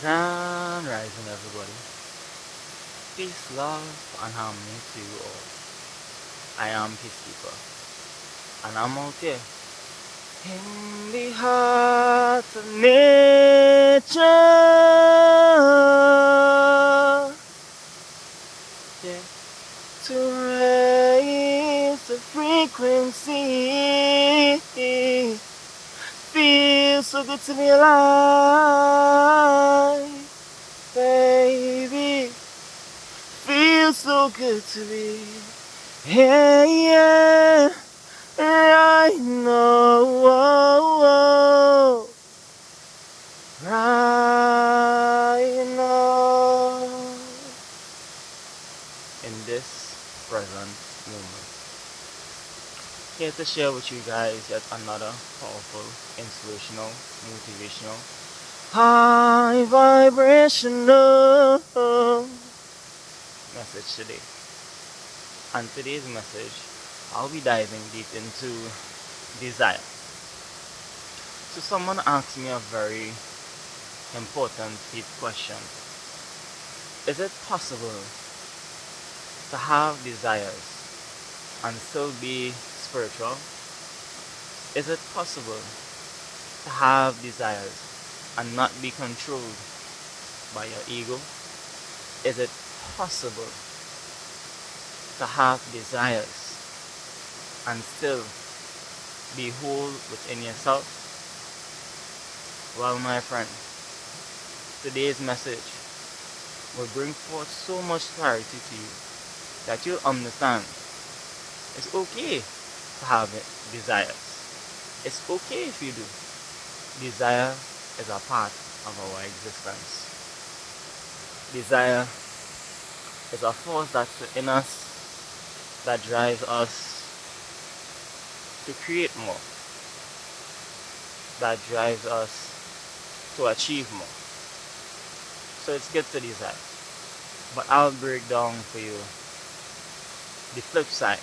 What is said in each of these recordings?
Grand rising, everybody. Peace, love, and harmony to you all. I am Peacekeeper, and I'm out here in the heart of nature. Yeah, to raise the frequency. Feels so good to be alive, baby. Feels so good to be here, yeah, right now, right now, in this present moment. Here to share with you guys yet another powerful, inspirational, motivational, high vibrational message today. And today's message, I'll be diving deep into desire. So someone asked me a very important deep question. Is it possible to have desires and still be spiritual? Is it possible to have desires and not be controlled by your ego? Is it possible to have desires and still be whole within yourself? Well, my friend, today's message will bring forth so much clarity to you that you'll understand it's okay to have desires. It's okay if you do. Desire is a part of our existence. Desire is a force that's within us that drives us to create more, that drives us to achieve more. So it's good to desire. But I'll break down for you the flip side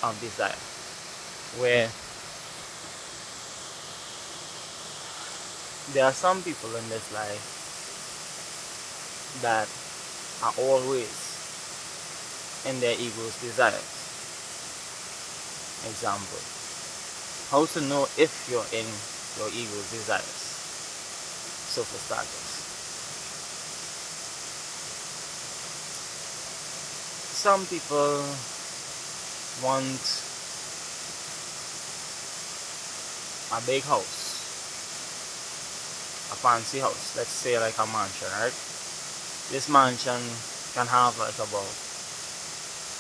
of desire, where there are some people in this life that are always in their ego's desires. Example, how to know if you're in your ego's desires. So for starters, some people want a big house, a fancy house, let's say like a mansion, right? This mansion can have like about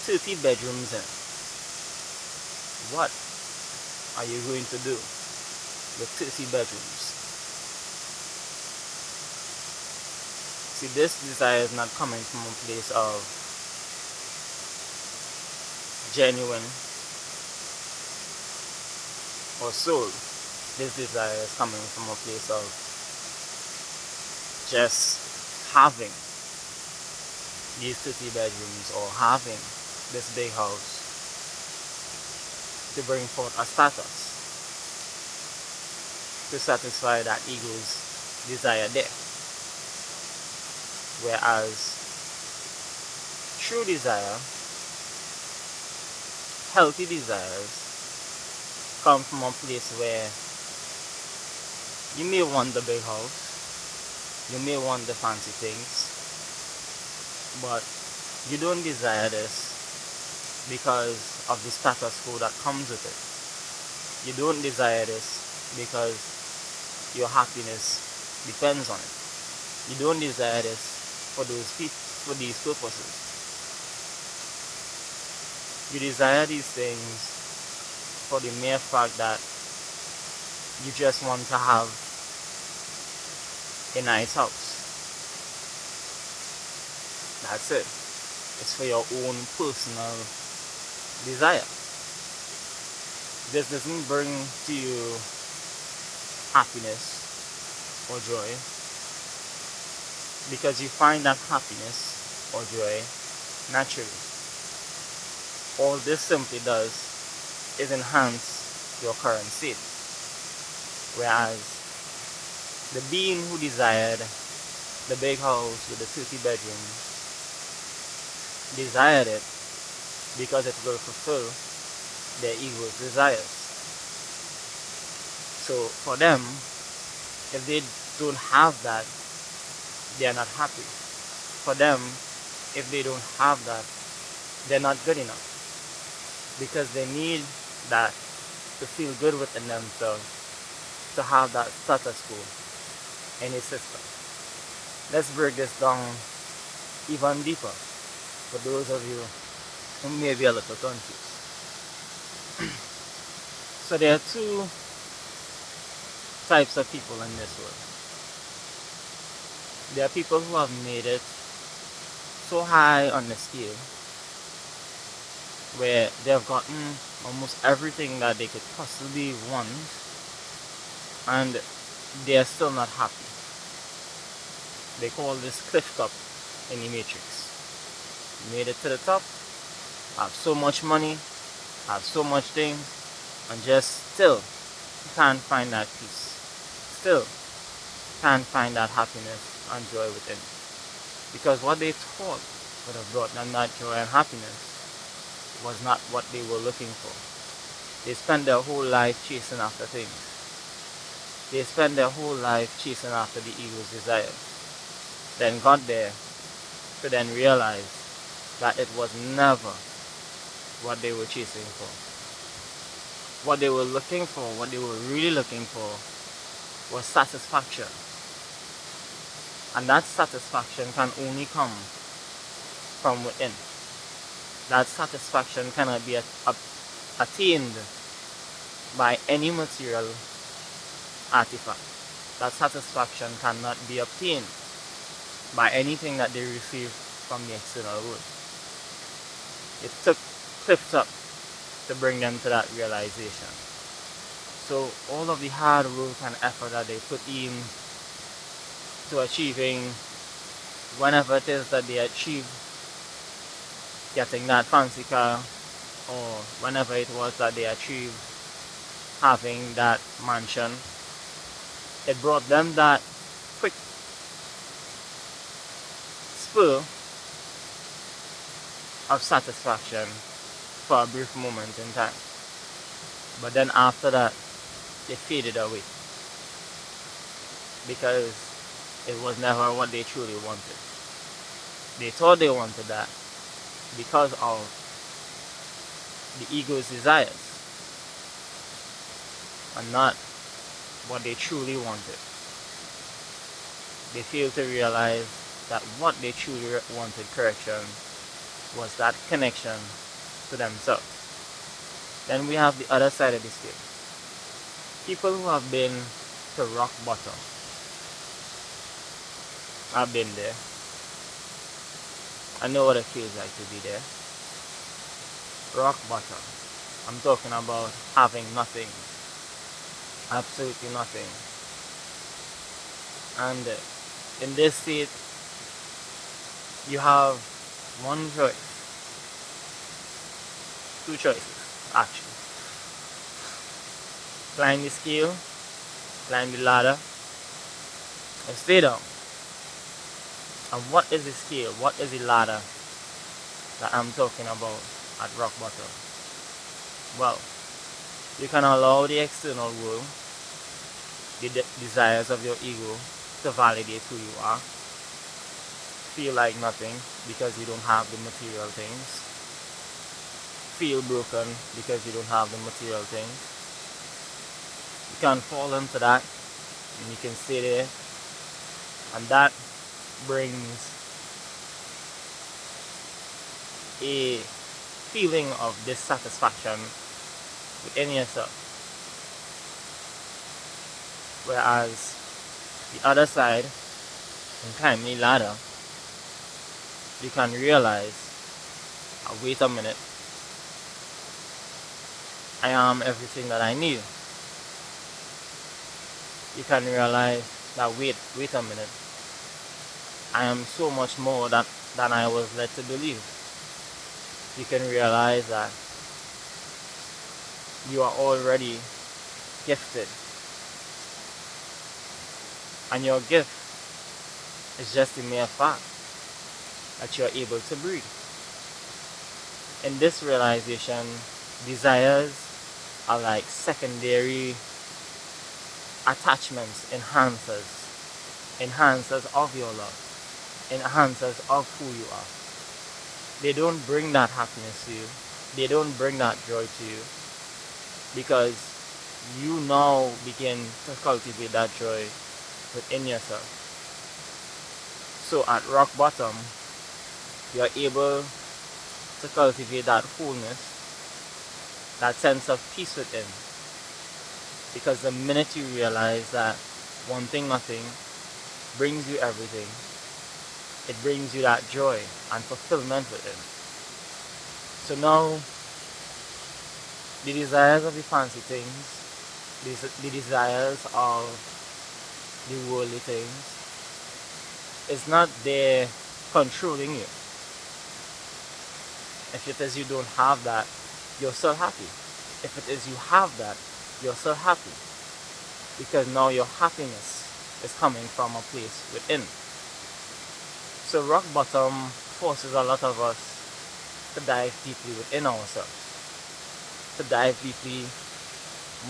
30 bedrooms in it. What are you going to do with 30 bedrooms? See, this desire is not coming from a place of genuine or soul. This desire is coming from a place of just having these 30 bedrooms or having this big house to bring forth a status, to satisfy that ego's desire there. Whereas true desire, healthy desires, come from a place where you may want the big house, you may want the fancy things, but you don't desire this because of the status quo that comes with it. You don't desire this because your happiness depends on it. You don't desire this for these purposes. You desire these things for the mere fact that you just want to have a nice house. That's it. It's for your own personal desire. This doesn't bring to you happiness or joy because you find that happiness or joy naturally. All this simply does is enhance your current state. Whereas the being who desired the big house with the 30 bedrooms, desired it because it will fulfill their ego's desires. So for them, if they don't have that, they are not happy. For them, if they don't have that, they're not good enough. Because they need that to feel good within themselves, to have that status quo in a system. Let's break this down even deeper for those of you who may be a little confused. So there are two types of people in this world. There are people who have made it so high on the scale where they have gotten almost everything that they could possibly want, and they are still not happy. They call this cliff top in the Matrix. Made it to the top, have so much money, have so much things, and just still can't find that peace. Still can't find that happiness and joy within. Because what they thought would have brought them that joy and happiness was not what they were looking for. They spent their whole life chasing after things. They spent their whole life chasing after the ego's desires. Then got there to then realize that it was never what they were chasing for. What they were looking for, what they were really looking for, was satisfaction. And that satisfaction can only come from within. That satisfaction cannot be attained by any material artifact. That satisfaction cannot be obtained by anything that they receive from the external world. It took cliffs up to bring them to that realization. So all of the hard work and effort that they put in to achieving whenever it is that they achieve getting that fancy car, or whenever it was that they achieved having that mansion, it brought them that quick spur of satisfaction for a brief moment in time. But then after that, they faded away because it was never what they truly wanted. They thought they wanted that because of the ego's desires and not what they truly wanted. They failed to realize that what they truly wanted, correction, was that connection to themselves. Then we have the other side of the scale. People who have been to rock bottom. I've been there. I know what it feels like to be there. Rock bottom. I'm talking about having nothing. Absolutely nothing. And in this state, you have one choice. Two choices, actually. Climb the scale, climb the ladder, or stay down. And what is the scale? What is the ladder that I'm talking about at rock bottom? Well, you can allow the external world, the desires of your ego, to validate who you are. Feel like nothing because you don't have the material things. Feel broken because you don't have the material things. You can fall into that and you can stay there, and that brings a feeling of dissatisfaction within yourself. Whereas the other side, in climbing the ladder, you can realize, wait a minute, I am everything that I need. You can realize that wait a minute, I am so much more than I was led to believe. You can realize that you are already gifted. And your gift It's just the mere fact that you're able to breathe. In this realization, desires are like secondary attachments, enhancers of your love, enhancers of who you are. They don't bring that happiness to you. They don't bring that joy to you, because you now begin to cultivate that joy within yourself. So at rock bottom, you're able to cultivate that wholeness, that sense of peace within. Because the minute you realize that wanting nothing brings you everything, it brings you that joy and fulfillment within. So now, the desires of the fancy things, the desires of the worldly things, is not there controlling you. If it is you don't have that, you're still happy. If it is you have that, you're still happy. Because now your happiness is coming from a place within. So rock bottom forces a lot of us to dive deeply within ourselves. To dive deeply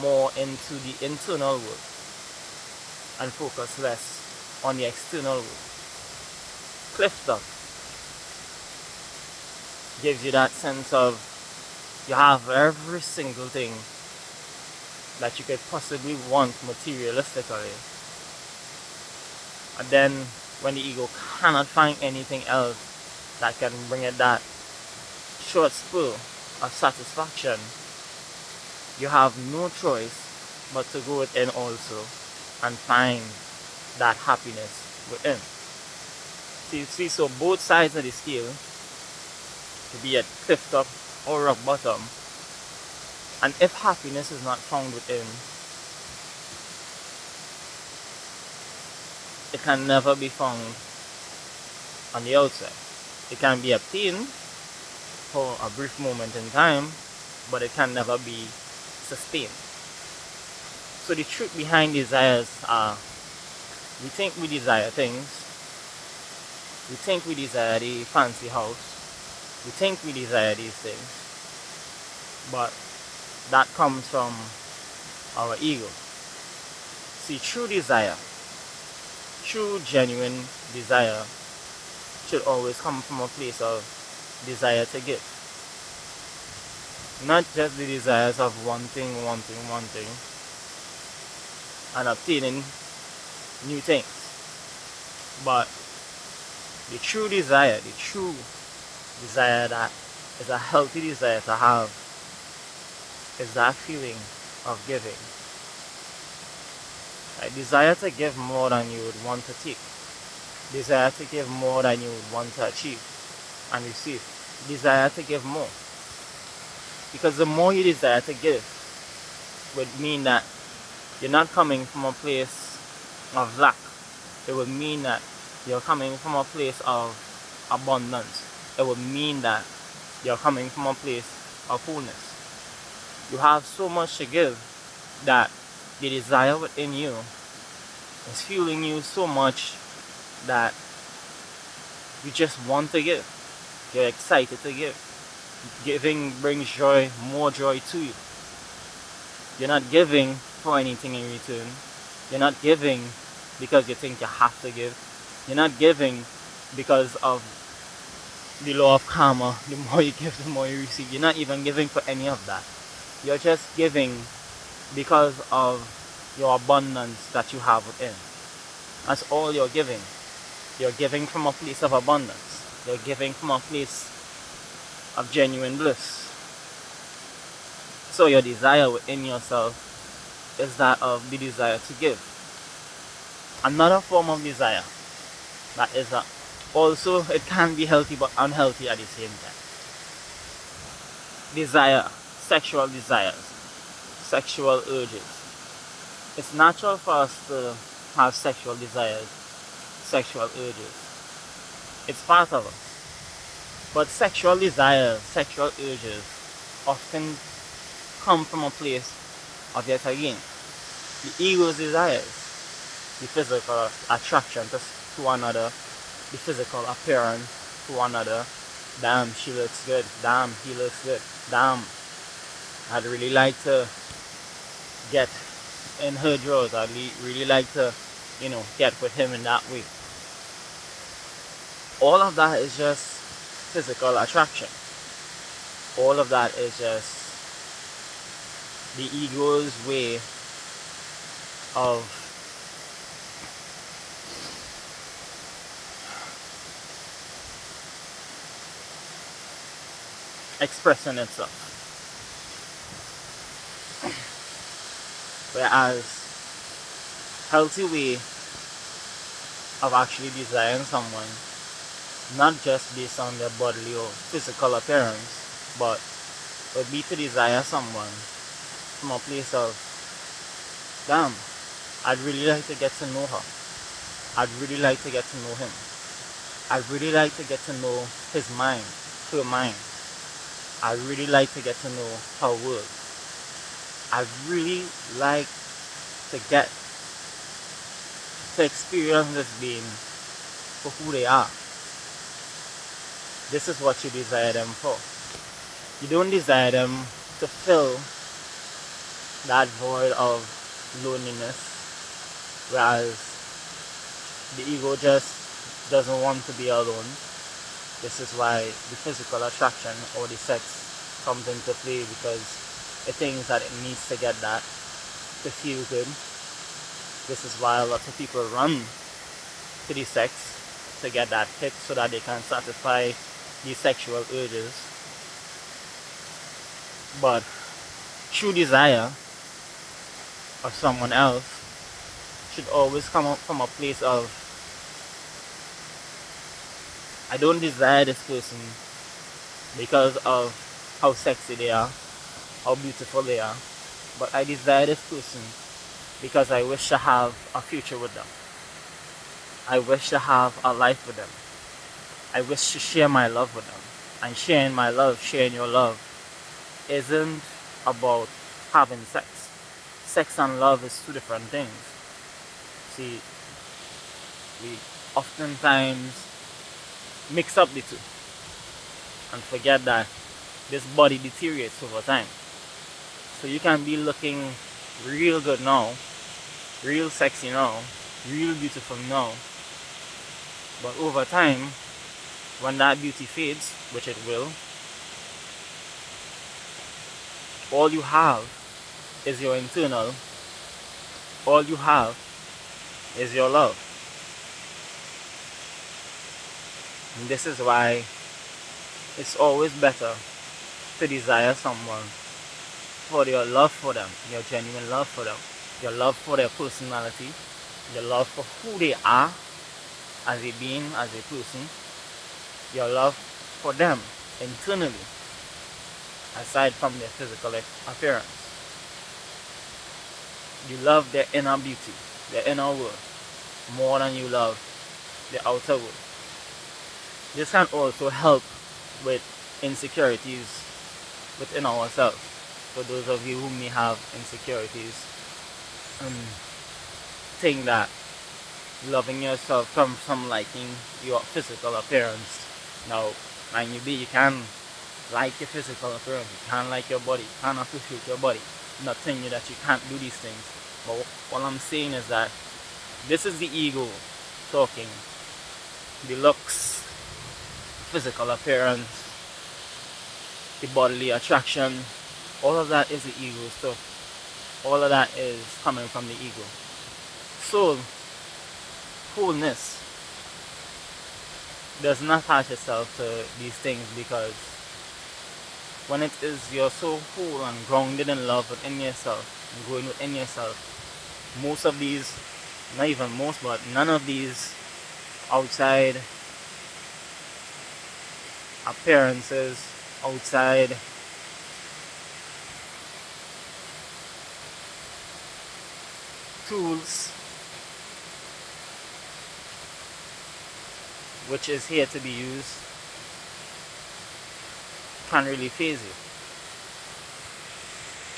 more into the internal world and focus less on the external world. Cliff top gives you that sense of you have every single thing that you could possibly want materialistically. And then when the ego cannot find anything else that can bring it that short spur of satisfaction, you have no choice but to go within also and find that happiness within. See, so both sides of the scale, to be at cliff top or rock bottom, and if happiness is not found within, it can never be found on the outside. It can be obtained for a brief moment in time, but it can never be sustained. So the truth behind desires are, we think we desire things, we think we desire the fancy house, we think we desire these things, but that comes from our ego. See, true desire, true genuine desire should always come from a place of desire to give. Not just the desires of wanting and obtaining new things, but the true desire that is a healthy desire to have, is that feeling of giving. A desire to give more than you would want to take. Desire to give more than you would want to achieve and receive. Desire to give more. Because the more you desire to give would mean that you're not coming from a place of lack. It would mean that you're coming from a place of abundance. It would mean that you're coming from a place of wholeness. You have so much to give that the desire within you is fueling you so much that you just want to give. You're excited to give. Giving brings joy, more joy to you. You're not giving for anything in return. You're not giving because you think you have to give. You're not giving because of the law of karma. The more you give, the more you receive. You're not even giving for any of that. You're just giving because of your abundance that you have within. That's all you're giving. You're giving from a place of abundance. You're giving from a place of genuine bliss. So your desire within yourself is that of the desire to give. Another form of desire that is also, it can be healthy but unhealthy at the same time. Desire, sexual desires, sexual urges. It's natural for us to have sexual desires, sexual urges. It's part of us. But sexual desires, sexual urges often come from a place of, yet again, the ego's desires, the physical attraction to another, the physical appearance to another. Damn, she looks good. Damn, he looks good. Damn, I'd really like to get in her drawers. I'd really like to, get with him in that way. All of that is just physical attraction. All of that is just the ego's way of expressing itself. Whereas healthy way of actually desiring someone, not just based on their bodily or physical appearance, but would be to desire someone from a place of, damn, I'd really like to get to know her. I'd really like to get to know him. I'd really like to get to know his mind, her mind. I'd really like to get to know her world. I'd really like to get to experience this being for who they are. This is what you desire them for. You don't desire them to fill that void of loneliness, whereas the ego just doesn't want to be alone. This is why the physical attraction or the sex comes into play, because it thinks that it needs to get that to feel good. This is why a lot of people run to the sex to get that hit so that they can satisfy these sexual urges. But true desire of someone else should always come up from a place of, I don't desire this person because of how sexy they are, how beautiful they are, but I desire this person because I wish to have a future with them. I wish to have a life with them. I wish to share my love with them. And sharing my love, sharing your love, isn't about having sex. Sex and love is two different things. See, we oftentimes mix up the two and forget that this body deteriorates over time. So you can be looking real good now, real sexy now, real beautiful now, but over time, when that beauty fades, which it will, all you have is your internal. All you have is your love. And this is why it's always better to desire someone for your love for them, your genuine love for them, your love for their personality, your love for who they are as a being, as a person, your love for them internally, aside from their physical appearance. You love their inner beauty, their inner world, more than you love the outer world. This can also help with insecurities within ourselves. For those of you who may have insecurities, think that loving yourself comes from liking your physical appearance. Now, mind you can like your physical appearance, you can like your body, you can appreciate your body. I'm not telling you that you can't do these things, but what I'm saying is that this is the ego talking. The looks, physical appearance, the bodily attraction, all of that is the ego stuff. All of that is coming from the ego. Soul, wholeness, does not attach itself to these things, because when it is you're so whole and grounded in love within yourself and growing within yourself, most of these, not even most, but none of these outside appearances, outside tools, which is here to be used, can really phase you,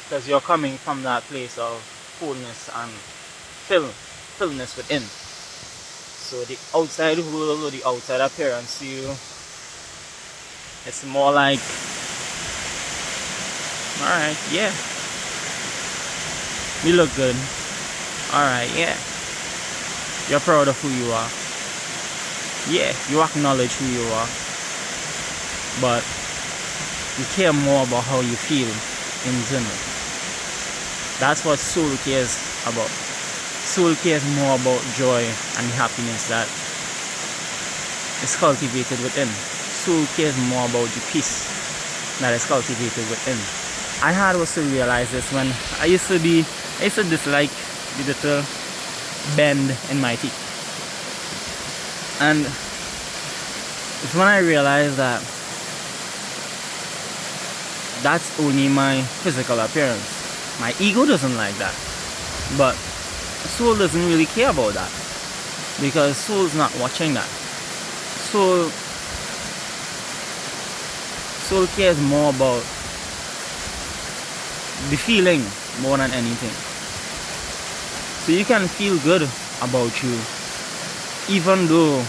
because you're coming from that place of wholeness and fullness within. So the outside world or the outside appearance to you, it's more like, alright, yeah, you look good. Alright, yeah. You're proud of who you are. Yeah, you acknowledge who you are. But you care more about how you feel internally. That's what soul cares about. Soul cares more about joy and happiness that is cultivated within. Soul cares more about the peace that is cultivated within. I had also realized this when I used to dislike the little bend in my teeth. And it's when I realized that that's only my physical appearance. My ego doesn't like that. But soul doesn't really care about that. Because soul's not watching that. Soul cares more about the feeling more than anything. So you can feel good about you even though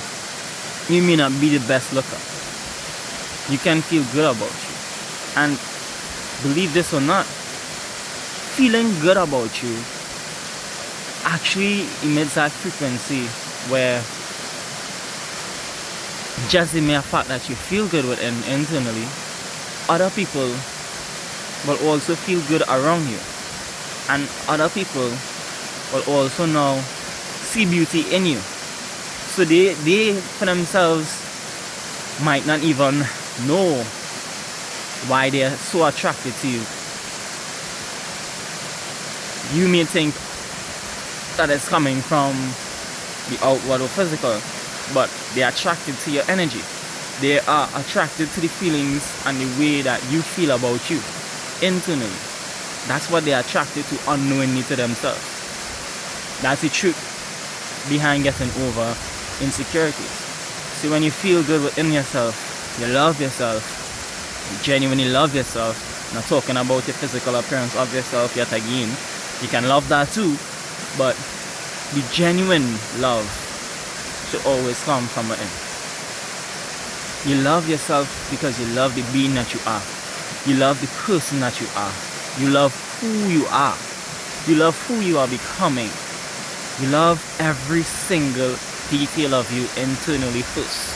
you may not be the best looker. You can feel good about you. And believe this or not, feeling good about you actually emits that frequency where just the mere fact that you feel good within internally, other people will also feel good around you. And other people will also now see beauty in you. So they for themselves might not even know why they're so attracted to you. You may think that it's coming from the outward or physical, but they're attracted to your energy. They are attracted to the feelings and the way that you feel about you internally. That's what they're attracted to unknowingly to themselves. That's the truth behind getting over insecurities. See, when you feel good within yourself, you love yourself, you genuinely love yourself. Not talking about the physical appearance of yourself yet again. You can love that too, but the genuine love should always come from within. You love yourself because you love the being that you are. You love the person that you are. You love who you are. You love who you are becoming. You love every single detail of you internally first.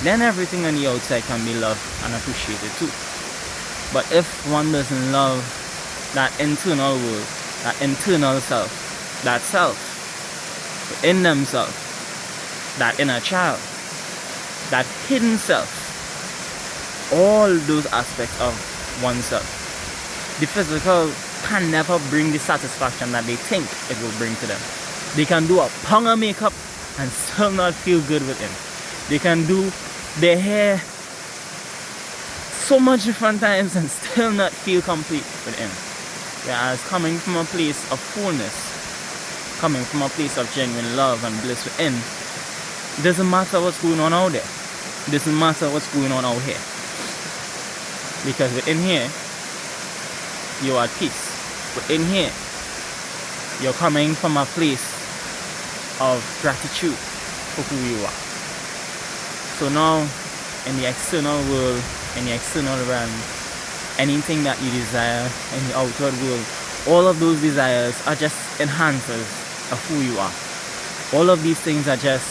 Then everything on the outside can be loved and appreciated too. But if one doesn't love that internal world, that internal self, that self within themselves, that inner child, that hidden self, all those aspects of oneself, the physical can never bring the satisfaction that they think it will bring to them. They can do a pound of makeup and still not feel good within. They can do their hair so much different times and still not feel complete within. Whereas coming from a place of fullness, coming from a place of genuine love and bliss within, it doesn't matter what's going on out there. It doesn't matter what's going on out here. Because within here, you're at peace. Within here, you're coming from a place of gratitude for who you are. So now, in the external world, in the external realm, anything that you desire in the outward world, all of those desires are just enhancers of who you are. All of these things are just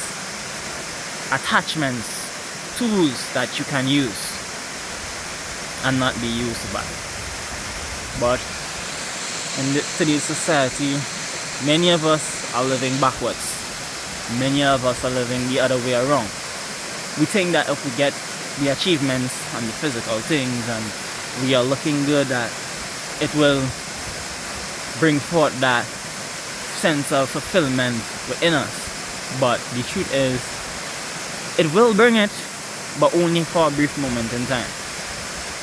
attachments, tools that you can use and not be used by. But in today's society, many of us are living backwards. Many of us are living the other way around. We think that if we get the achievements and the physical things and we are looking good, that it will bring forth that sense of fulfillment within us. But the truth is, it will bring it, but only for a brief moment in time.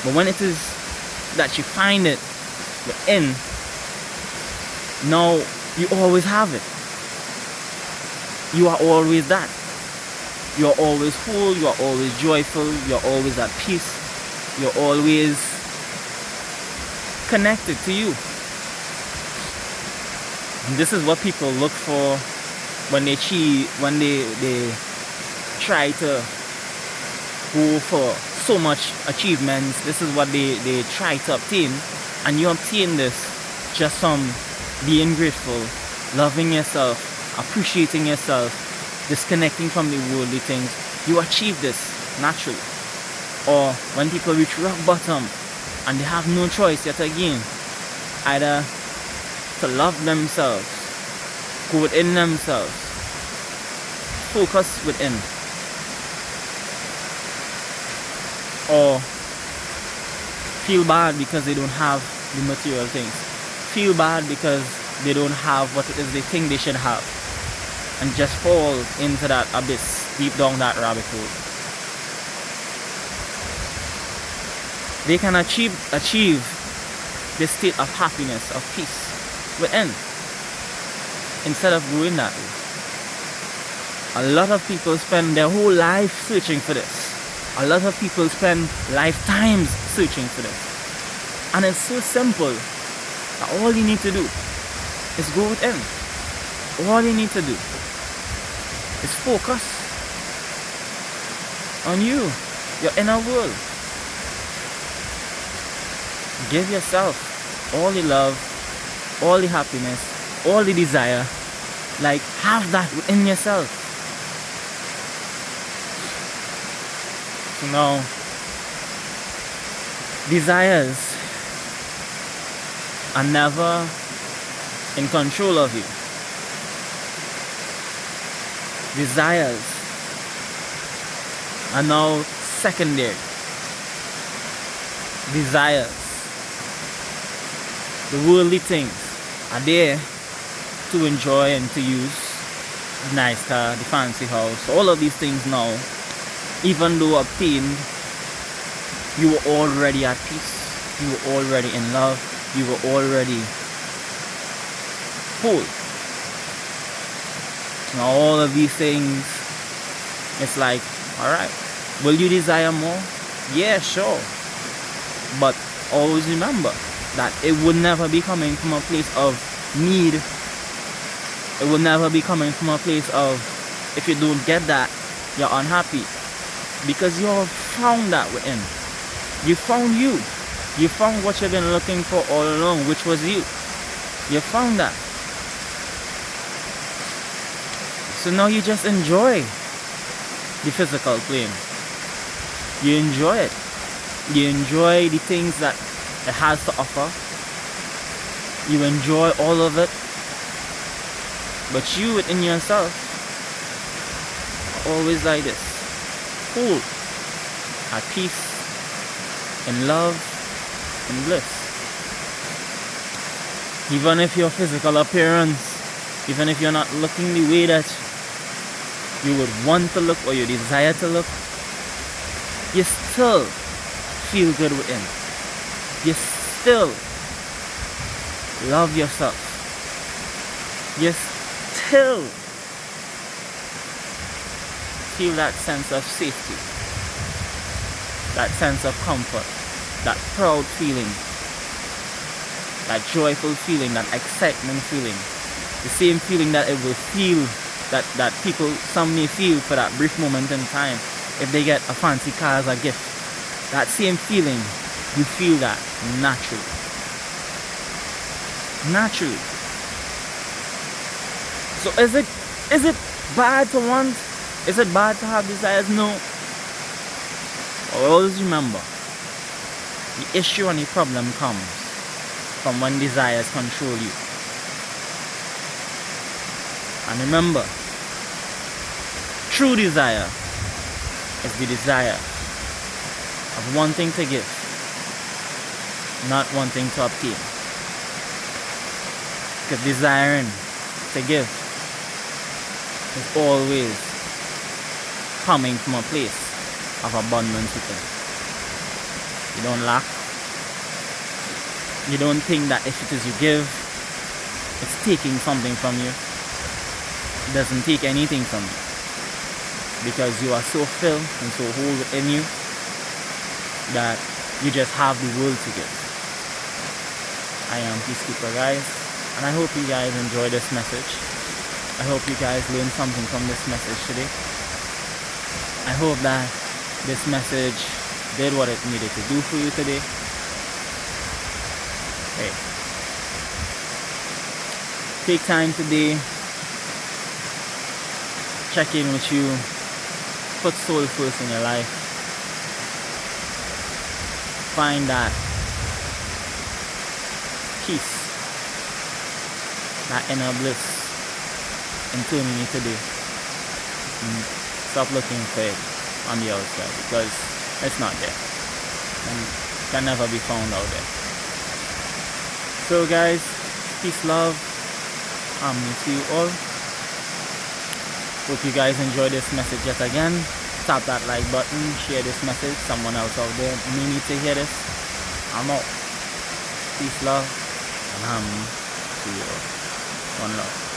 But when it is that you find it within, now you always have it. You are always that. You are always whole, you are always joyful, you are always at peace, you are always connected to you. And this is what people look for when they try to go for so much achievements, this is what they try to obtain, and you obtain this just from being grateful, loving yourself, appreciating yourself, disconnecting from the worldly things. You achieve this naturally. Or when people reach rock bottom and they have no choice yet again, either to love themselves, go within themselves, focus within, or feel bad because they don't have the material things, feel bad because they don't have what it is they think they should have, and just fall into that abyss, deep down that rabbit hole. They can achieve this state of happiness, of peace within, instead of going that way. A lot of people spend their whole life searching for this. A lot of people spend lifetimes searching for this. And it's so simple that all you need to do is go within. All you need to do is focus on you, your inner world. Give yourself all the love, all the happiness, all the desire. Like, have that within yourself. So now, desires are never in control of you. Desires are now secondary. Desires, the worldly things, are there to enjoy and to use. The nice car, the fancy house, all of these things now, even though obtained, you were already at peace, you were already in love, you were already whole. Now all of these things, it's like, alright, will you desire more? Yeah, sure. But always remember that it would never be coming from a place of need. It will never be coming from a place of, if you don't get that, you're unhappy. Because you have found that within. You found you. You found what you've been looking for all along, which was you. You found that. So now you just enjoy the physical plane. You enjoy it. You enjoy the things that it has to offer. You enjoy all of it. But you within yourself are always like this. Cool. At peace. In love. In bliss. Even if your physical appearance, even if you're not looking the way that you would want to look or you desire to look, you still feel good within. You still love yourself. You still feel that sense of safety, that sense of comfort, that proud feeling, that joyful feeling, that excitement feeling, the same feeling that it will feel, that people, some may feel for that brief moment in time if they get a fancy car as a gift. That same feeling, you feel that naturally. Naturally. So is it bad to want? Is it bad to have desires? No. Always remember, the issue and the problem comes from when desires control you. And remember, true desire is the desire of wanting to give, not wanting to obtain. Because desiring to give is always coming from a place of abundance within. You don't lack. You don't think that if it is you give, it's taking something from you. It doesn't take anything from you. Because you are so filled and so whole within you that you just have the world to give. I am Peacekeeper, guys, and I hope you guys enjoy this message. I hope you guys learned something from this message today. I hope that this message did what it needed to do for you today. Hey, take time today, check in with you, put soul first in your life, find that peace, that inner bliss internally today. Stop looking for it on the outside, because it's not there and can never be found out there. So guys, peace, love, harmony to you all. Hope you guys enjoy this message yet again. Tap that like button, share this message. Someone else out there may need to hear this. I'm out. Peace, love, and harmony to you all. One love.